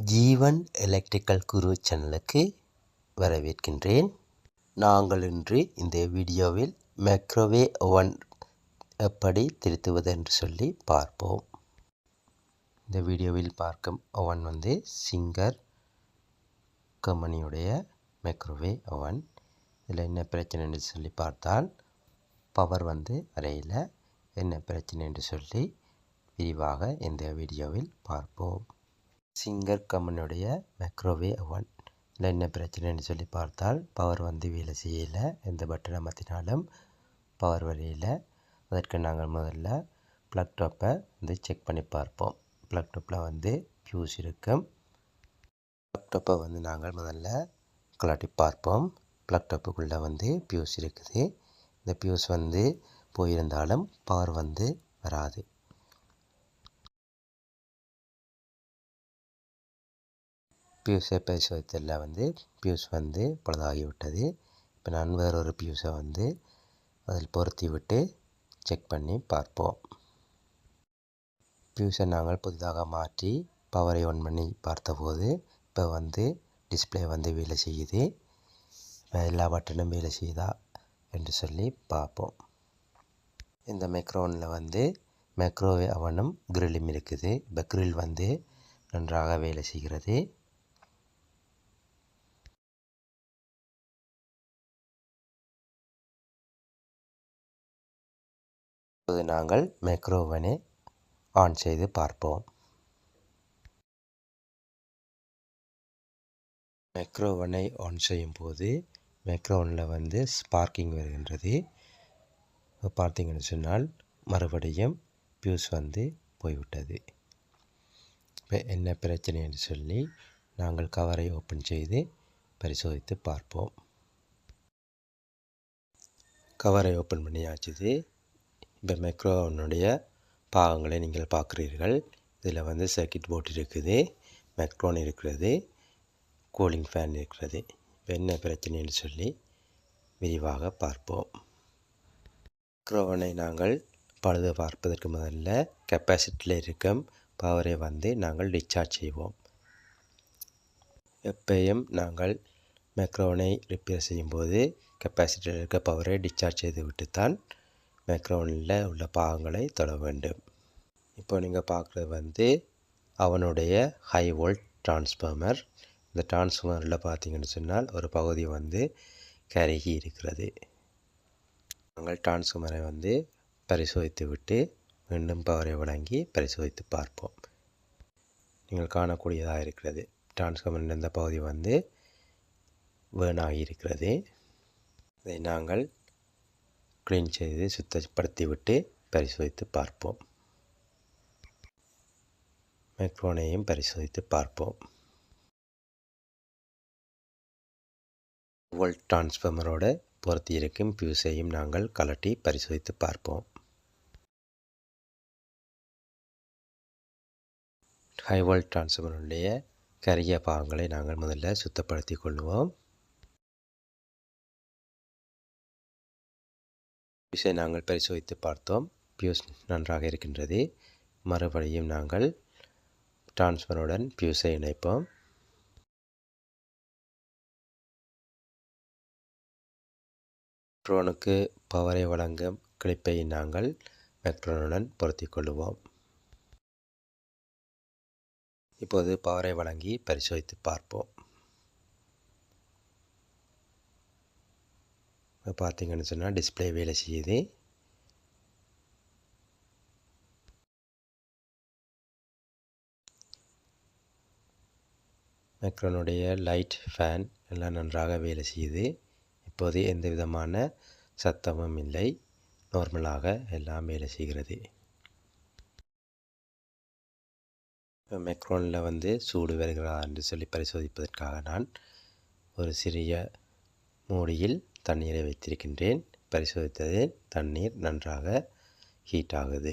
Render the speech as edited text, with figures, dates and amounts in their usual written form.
ஜீவன் electrical குரு சேனலுக்கு வரவேற்கின்றேன். நாங்கள் இன்று இந்த வீடியோவில் மைக்ரோவேவ் ஓவன் எப்படி திருத்துவது என்று சொல்லி பார்ப்போம். இந்த வீடியோவில் பார்க்கும் ஓவன் சிங்கர் கம்பெனியுடைய மைக்ரோவேவ் ஓவன். இதில் என்ன பிரச்சனை என்று சொல்லி பார்த்தால் பவர் வரையில் என்ன பிரச்சனை என்று சொல்லி விரிவாக இந்த வீடியோவில் பார்ப்போம். சிங்கர் கம்பெனியுடைய மைக்ரோவேவ் ஓவன் என்ன பிரச்சனைன்னு சொல்லி பார்த்தால் பவர் வேலை செய்யலை. எந்த பட்டன் அமர்த்தினாலும் பவர் வரையில். அதற்கு நாங்கள் முதல்ல ப்ளக் டாப்பை செக் பண்ணி பார்ப்போம். ப்ளக் டாப்பில் ஃபியூஸ் இருக்கும். ப்ளக் டாப்பை நாங்கள் முதல்ல கலட்டி பார்ப்போம். ப்ளக் டாப்புக்குள்ளே ஃபியூஸ் இருக்குது. இந்த ஃபியூஸ் போயிருந்தாலும் பவர் வராது. ஃபியூஸை பரிசோதித்ததில் ஃபியூஸ் பழுதாகிவிட்டது. இப்போ நான் வேறொரு ஃபியூஸை அதில் பொருத்தி விட்டு செக் பண்ணி பார்ப்போம். ஃபியூஸை நாங்கள் புதிதாக மாற்றி பவரை ஆன் பண்ணி பார்த்தபோது இப்போ டிஸ்பிளே வேலை செய்யுது. எல்லா பட்டனும் வேலை செய்யுதா என்று சொல்லி பார்ப்போம். இந்த மைக்ரோவேவில் மைக்ரோவேவ் அவனும் கிரில்லும் இருக்குது. இப்போ கிரில் நன்றாக வேலை செய்கிறது. இப்போது நாங்கள் மைக்ரோவேவனை ஆன் செய்து பார்ப்போம். மைக்ரோவேவனை ஆன் செய்யும் போது மைக்ரோவேவனில் ஸ்பார்க்கிங் வருகின்றது. பார்த்தீங்கன்னு சொன்னால் மறுபடியும் ஃபியூஸ் போய்விட்டது. இப்போ என்ன பிரச்சனை என்று சொல்லி நாங்கள் கவரை ஓப்பன் செய்து பரிசோதித்து பார்ப்போம். கவரை ஓப்பன் பண்ணியாச்சுது. இப்போ மைக்ரோவேவனுடைய பாகங்களை நீங்கள் பார்க்குறீர்கள். இதில் சர்க்கிட் போர்ட் இருக்குது, மைக்ரோன் இருக்கிறது, கூலிங் ஃபேன் இருக்கிறது. இப்போ என்ன பிரச்சனைன்னு சொல்லி விரிவாக பார்ப்போம். மைக்ரோவேவனை நாங்கள் பழுது பார்ப்பதற்கு முதல்ல கெப்பாசிட்டியில் இருக்கும் பவரை நாங்கள் டிஸ்சார்ஜ் செய்வோம். எப்பயும் நாங்கள் மைக்ரோவேவனை ரிப்பேர் செய்யும்போது கெப்பாசிட்டியில் இருக்க பவரை டிஸ்சார்ஜ் செய்து விட்டுத்தான் மைக்ரோவேவனில் உள்ள பாகங்களை தொட வேண்டும். இப்போ நீங்கள் பார்க்குறது அவனுடைய ஹை வோல்ட் டிரான்ஸ்ஃபார்மர். இந்த டிரான்ஸ்ஃபார்மரில் பார்த்தீங்கன்னு சொன்னால் ஒரு பகுதி கருகி இருக்கிறது. நாங்கள் டிரான்ஸ்ஃபார்மரை பரிசோதித்து விட்டு மீண்டும் பவரை வழங்கி பரிசோதித்து பார்ப்போம். நீங்கள் காணக்கூடியதாக இருக்கிறது. டிரான்ஸ்ஃபார்மரின் இந்த பகுதி வேணாகி இருக்கிறது. இதை நாங்கள் க்ளீன் செய்து சுத்தப்படுத்தி விட்டு பரிசோதித்து பார்ப்போம். மைக்ரோனையும் பரிசோதித்து பார்ப்போம். வோல்ட் டிரான்ஸ்ஃபார்மரோடு பொருத்தி இருக்கும் ஃபியூஸையும் நாங்கள் கலட்டி பரிசோதித்து பார்ப்போம். ஹை வோல்ட் டிரான்ஸ்ஃபார்மருடைய கரிய பாகங்களை நாங்கள் முதல்ல சுத்தப்படுத்தி கொள்வோம். ஃபியூஸை நாங்கள் பரிசோதித்து பார்த்தோம். ஃபியூஸ் நன்றாக இருக்கின்றது. மறுபடியும் நாங்கள் டிரான்ஸ்ஃபார்மருடன் ஃபியூஸை இணைப்போம். மைக்ரோனுக்கு பவரை வழங்கும் கிளிப்பை நாங்கள் மைக்ரோனுடன் பொருத்தி கொள்வோம். இப்போது பவரை வழங்கி பரிசோதித்து பார்ப்போம். பார்த்தீங்கன்னு சொன்னால் டிஸ்பிளே வேலை செய்யுது. மைக்ரோனுடைய லைட், ஃபேன் எல்லாம் நன்றாக வேலை செய்யுது. இப்போது எந்த விதமான சத்தமும் இல்லை. நார்மலாக எல்லாம் வேலை செய்கிறது. மைக்ரோனில் சூடு வருகிறதா என்று சொல்லி பரிசோதிப்பதற்காக நான் ஒரு சிறிய மூடியில் தண்ணீரை வைத்திருக்கின்றேன். பரிசோதித்ததில் தண்ணீர் நன்றாக ஹீட் ஆகுது.